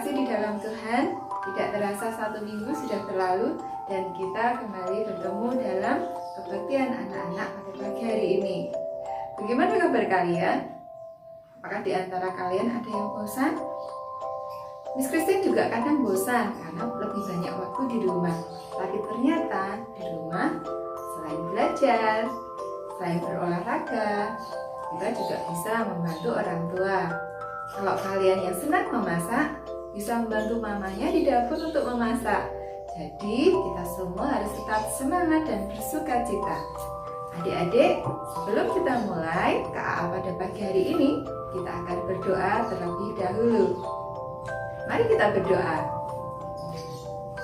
kasih di dalam Tuhan, tidak terasa 1 minggu sudah berlalu dan kita kembali bertemu dalam kebaktian anak-anak pada pagi hari ini. Bagaimana kabar kalian? Apakah di antara kalian ada yang bosan? Miss Christine juga kadang bosan karena lebih banyak waktu di rumah. Tapi ternyata di rumah selain belajar, selain berolahraga, kita juga bisa membantu orang tua. Kalau kalian yang senang memasak, bisa membantu mamanya di dapur untuk memasak. Jadi kita semua harus tetap semangat dan bersuka cita. Adik-adik, sebelum kita mulai KA pada pagi hari ini, kita akan berdoa terlebih dahulu. Mari kita berdoa.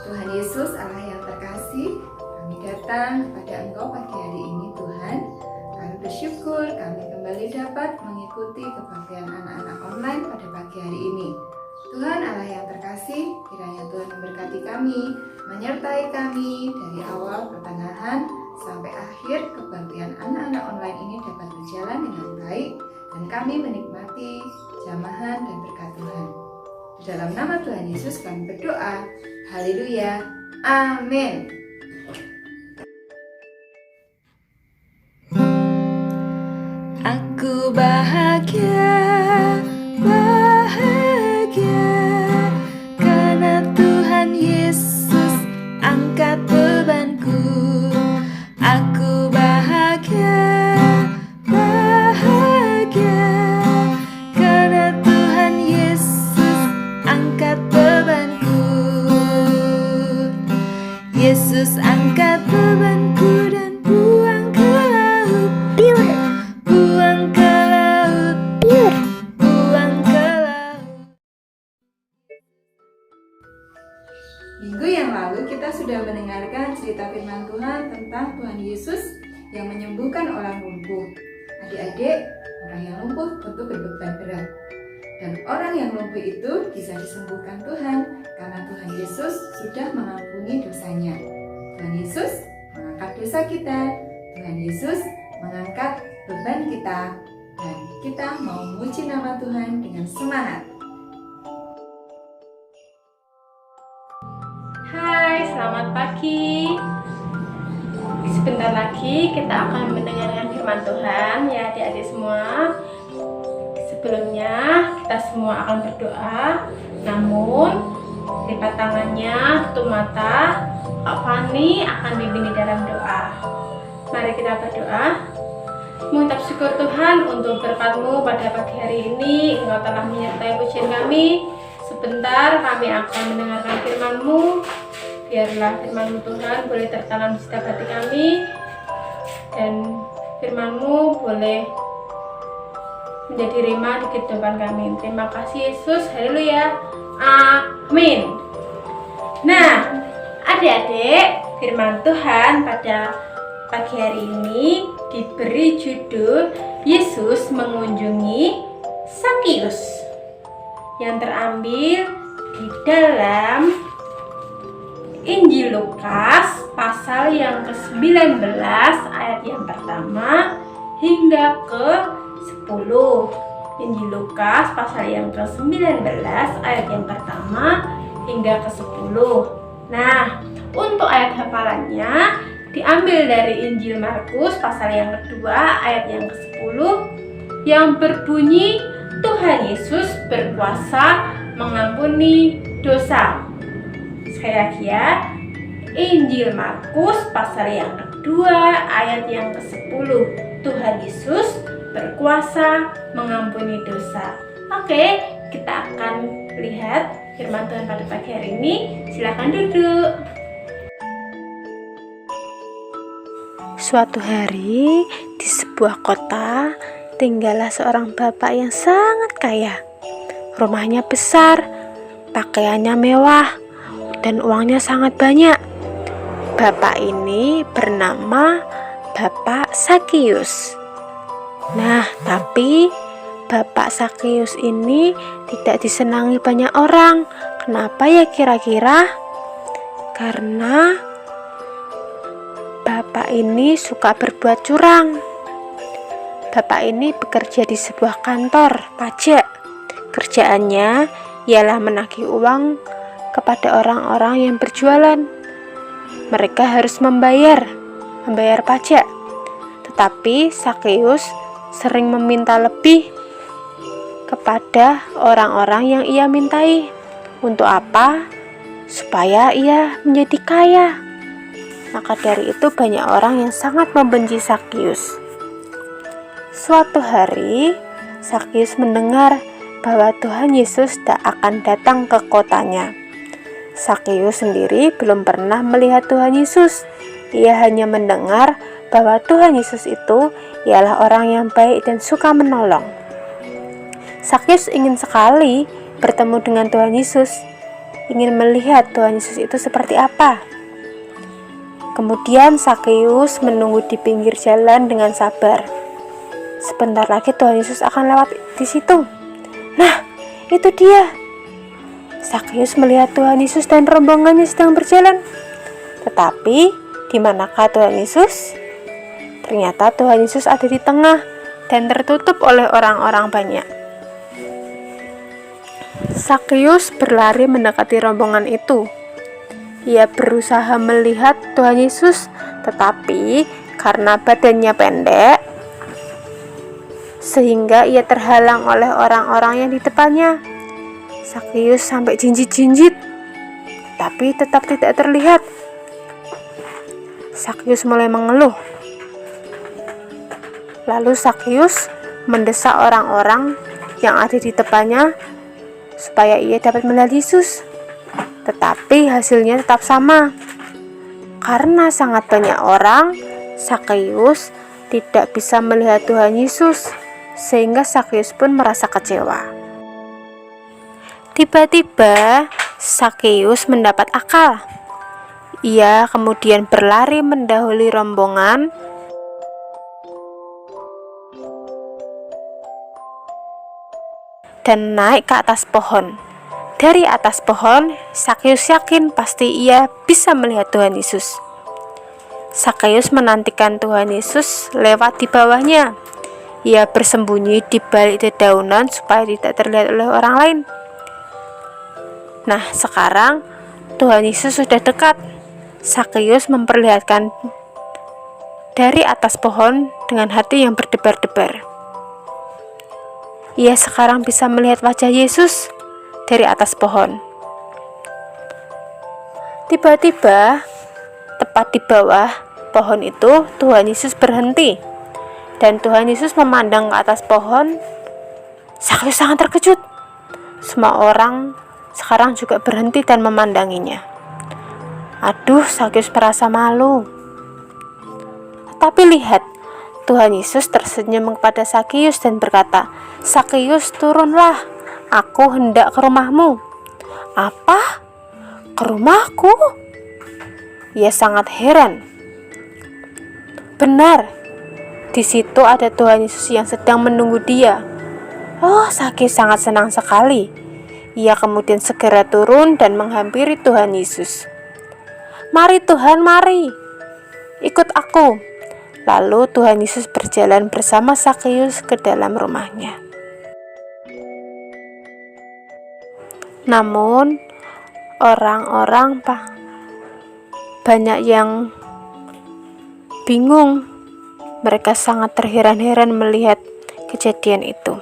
Tuhan Yesus, Allah yang terkasih, kami datang kepada Engkau pagi hari ini Tuhan. Kami bersyukur kami kembali dapat mengikuti kebaktian anak-anak online pada pagi hari ini. Tuhan Allah yang terkasih, kiranya Tuhan memberkati kami, menyertai kami dari awal, pertengahan, sampai akhir kebaktian anak-anak online ini dapat berjalan dengan baik dan kami menikmati jamahan dan berkat Tuhan. Di dalam nama Tuhan Yesus kami berdoa. Haleluya. Amin. Aku bahagia karena Tuhan Yesus angkat bebanku. Aku bahagia karena Tuhan Yesus angkat bebanku. Yesus angkat bebanku dan buang ke laut. Buang ke laut. Buang ke laut. Minggu yang lalu kita sudah mendengarkan cerita firman Tuhan tentang Tuhan Yesus yang menyembuhkan orang lumpuh. Adik-adik, orang yang lumpuh tentu berbeban berat. Dan orang yang lumpuh itu bisa disembuhkan Tuhan karena Tuhan Yesus sudah mengampuni dosanya. Tuhan Yesus mengangkat dosa kita. Tuhan Yesus mengangkat beban kita. Dan kita mau memuji nama Tuhan dengan semangat. Hai, selamat pagi. Sebentar lagi kita akan mendengarkan firman Tuhan ya adik-adik semua. Sebelumnya kita semua akan berdoa. Namun lipat tangannya, tutup mata. Kak Fani akan dibimbing dalam doa. Mari kita berdoa. Mengucap syukur Tuhan untuk berkat-Mu pada pagi hari ini. Engkau telah menyertai pujian kami. Sebentar kami akan mendengarkan firman-Mu. Biarlah firman-Mu Tuhan boleh tertanam di setiap hati kami. Dan firman-Mu boleh menjadi rema di kehidupan kami. Terima kasih Yesus. Haleluya. Amin. Nah, adik-adik, firman Tuhan pada pagi hari ini diberi judul Yesus mengunjungi Sakius, yang terambil di dalam Injil Lukas pasal yang ke-19 ayat yang pertama hingga ke-10. Injil Lukas pasal yang ke-19 ayat yang pertama hingga ke-10. Nah, untuk ayat hafalannya diambil dari Injil Markus pasal yang kedua ayat yang ke-10 yang berbunyi, Tuhan Yesus berkuasa mengampuni dosa. Sekali lagi ya, Injil Markus pasal yang kedua ayat yang ke-10, Tuhan Yesus berkuasa mengampuni dosa. Oke, kita akan lihat firman Tuhan pada pagi hari ini. Silakan duduk. Suatu hari di sebuah kota tinggallah seorang bapak yang sangat kaya. Rumahnya besar, pakaiannya mewah, dan uangnya sangat banyak. Bapak ini bernama Bapak Sakius. Nah, tapi Bapak Sakius ini tidak disenangi banyak orang. Kenapa ya kira-kira? Karena Bapak ini suka berbuat curang. Bapak ini bekerja di sebuah kantor pajak. Kerjaannya ialah menagih uang kepada orang-orang yang berjualan. Mereka harus membayar pajak. Tetapi Sakeus sering meminta lebih kepada orang-orang yang ia mintai. Untuk apa? Supaya ia menjadi kaya. Maka dari itu banyak orang yang sangat membenci Sakeus. Suatu hari, Sakeus mendengar bahwa Tuhan Yesus tak akan datang ke kotanya. Sakeus sendiri belum pernah melihat Tuhan Yesus. Ia hanya mendengar bahwa Tuhan Yesus itu ialah orang yang baik dan suka menolong. Sakeus ingin sekali bertemu dengan Tuhan Yesus, ingin melihat Tuhan Yesus itu seperti apa. Kemudian Sakeus menunggu di pinggir jalan dengan sabar. Sebentar lagi Tuhan Yesus akan lewat di situ. Nah, itu dia. Sakeus melihat Tuhan Yesus dan rombongannya sedang berjalan. Tetapi, di manakah Tuhan Yesus? Ternyata Tuhan Yesus ada di tengah dan tertutup oleh orang-orang banyak. Sakeus berlari mendekati rombongan itu. Ia berusaha melihat Tuhan Yesus, tetapi karena badannya pendek, sehingga ia terhalang oleh orang-orang yang di depannya. Sakeus sampai jinjit-jinjit, tapi tetap tidak terlihat. Sakeus mulai mengeluh. Lalu Sakeus mendesak orang-orang yang ada di depannya supaya ia dapat melihat Yesus. Tetapi hasilnya tetap sama. Karena sangat banyak orang, Sakeus tidak bisa melihat Tuhan Yesus, sehingga Sakeus pun merasa kecewa. Tiba-tiba Sakeus mendapat akal. Ia kemudian berlari mendahului rombongan dan naik ke atas pohon. Dari atas pohon, Sakeus yakin pasti ia bisa melihat Tuhan Yesus. Sakeus menantikan Tuhan Yesus lewat di bawahnya. Ia bersembunyi di balik dedaunan supaya tidak terlihat oleh orang lain. Nah, sekarang Tuhan Yesus sudah dekat. Sakeus memperlihatkan dari atas pohon dengan hati yang berdebar-debar. Ia sekarang bisa melihat wajah Yesus dari atas pohon. Tiba-tiba, tepat di bawah pohon itu, Tuhan Yesus berhenti. Dan Tuhan Yesus memandang ke atas pohon. Sakeus sangat terkejut. Semua orang sekarang juga berhenti dan memandanginya. Aduh, Sakeus merasa malu. Tapi lihat, Tuhan Yesus tersenyum kepada Sakeus dan berkata, "Sakeus, turunlah. Aku hendak ke rumahmu." "Apa? Ke rumahku?" Ia sangat heran. Benar, di situ ada Tuhan Yesus yang sedang menunggu dia. Oh, Sakeus sangat senang sekali. Ia kemudian segera turun dan menghampiri Tuhan Yesus. "Mari Tuhan, mari. Ikut aku." Lalu Tuhan Yesus berjalan bersama Sakeus ke dalam rumahnya. Namun, orang-orang banyak yang bingung. Mereka sangat terheran-heran melihat kejadian itu.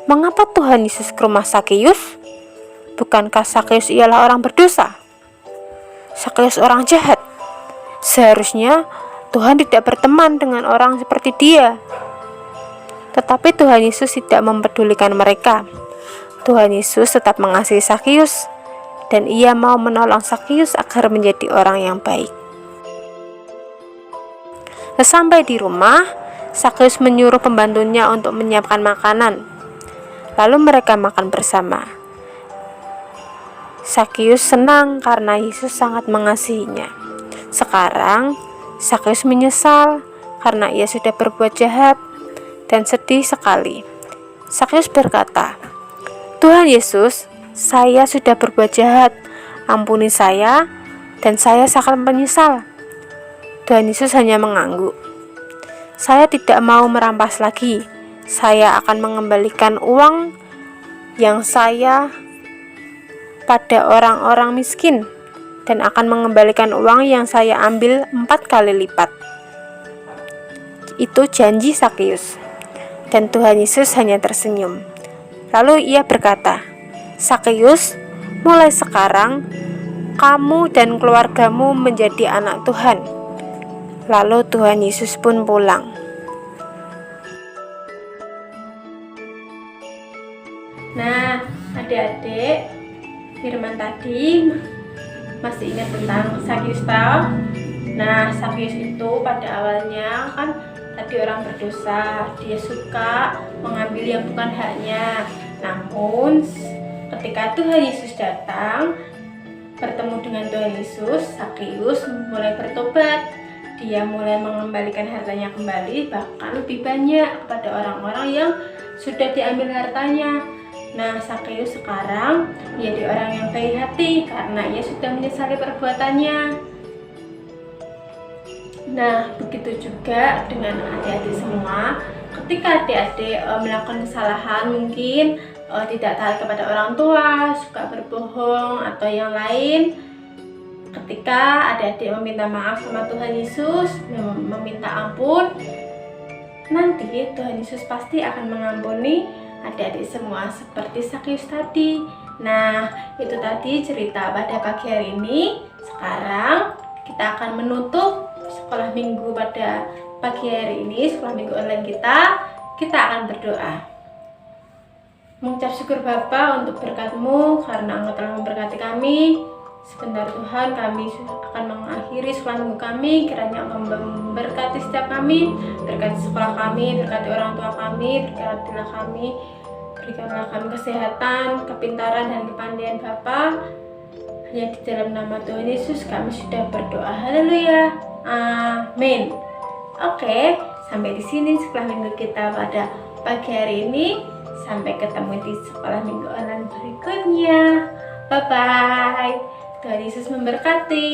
Mengapa Tuhan Yesus ke rumah Sakeus? Bukankah Sakeus ialah orang berdosa? Sakeus orang jahat. Seharusnya Tuhan tidak berteman dengan orang seperti dia. Tetapi Tuhan Yesus tidak mempedulikan mereka. Tuhan Yesus tetap mengasihi Sakeus, dan ia mau menolong Sakeus agar menjadi orang yang baik. Sesampai di rumah, Sakeus menyuruh pembantunya untuk menyiapkan makanan. Lalu mereka makan bersama. Sakeus senang karena Yesus sangat mengasihinya. Sekarang, Sakeus menyesal karena ia sudah berbuat jahat dan sedih sekali. Sakeus berkata, "Tuhan Yesus, saya sudah berbuat jahat. Ampuni saya, dan saya sangat menyesal." Tuhan Yesus hanya mengangguk. "Saya tidak mau merampas lagi. Saya akan mengembalikan uang yang saya pada orang-orang miskin dan akan mengembalikan uang yang saya ambil 4 kali lipat. Itu janji Sakeus. Dan Tuhan Yesus hanya tersenyum. Lalu ia berkata, "Sakeus, mulai sekarang kamu dan keluargamu menjadi anak Tuhan." Lalu Tuhan Yesus pun pulang. Nah, adik-adik, firman tadi masih ingat tentang Sakeus toh? Nah, Sakeus itu pada awalnya kan tadi orang berdosa, dia suka mengambil yang bukan haknya. Namun ketika Tuhan Yesus datang bertemu dengan Tuhan Yesus, Sakeus mulai bertobat. Dia mulai mengembalikan hartanya kembali, bahkan lebih banyak kepada orang-orang yang sudah diambil hartanya. Nah, Sakeus sekarang menjadi orang yang baik hati karena ia sudah menyesali perbuatannya. Nah, begitu juga dengan adik-adik semua. Ketika adik-adik melakukan kesalahan, mungkin tidak taat kepada orang tua, suka berbohong atau yang lain, ketika adik-adik meminta maaf sama Tuhan Yesus, meminta ampun, nanti Tuhan Yesus pasti akan mengampuni adik-adik semua seperti Sakeus tadi. Nah, itu tadi cerita pada pagi hari ini. Sekarang kita akan menutup sekolah minggu pada pagi hari ini, sekolah minggu online kita. Kita akan berdoa. Mengucap syukur Bapa untuk berkat-Mu karena Engkau telah memberkati kami. Sebentar Tuhan, kami akan mengakhiri sekolah minggu kami. Kiranya Engkau memberkati setiap kami, berkati sekolah kami, berkati orang tua kami, berkatilah kami, berikanlah kami kesehatan, kepintaran, dan kepandaian Bapa. Hanya di dalam nama Tuhan Yesus kami sudah berdoa. Haleluya. Amin. Oke, sampai di sini sekolah minggu kita pada pagi hari ini. Sampai ketemu di sekolah minggu online berikutnya. Bye bye. Tuhan Yesus memberkati.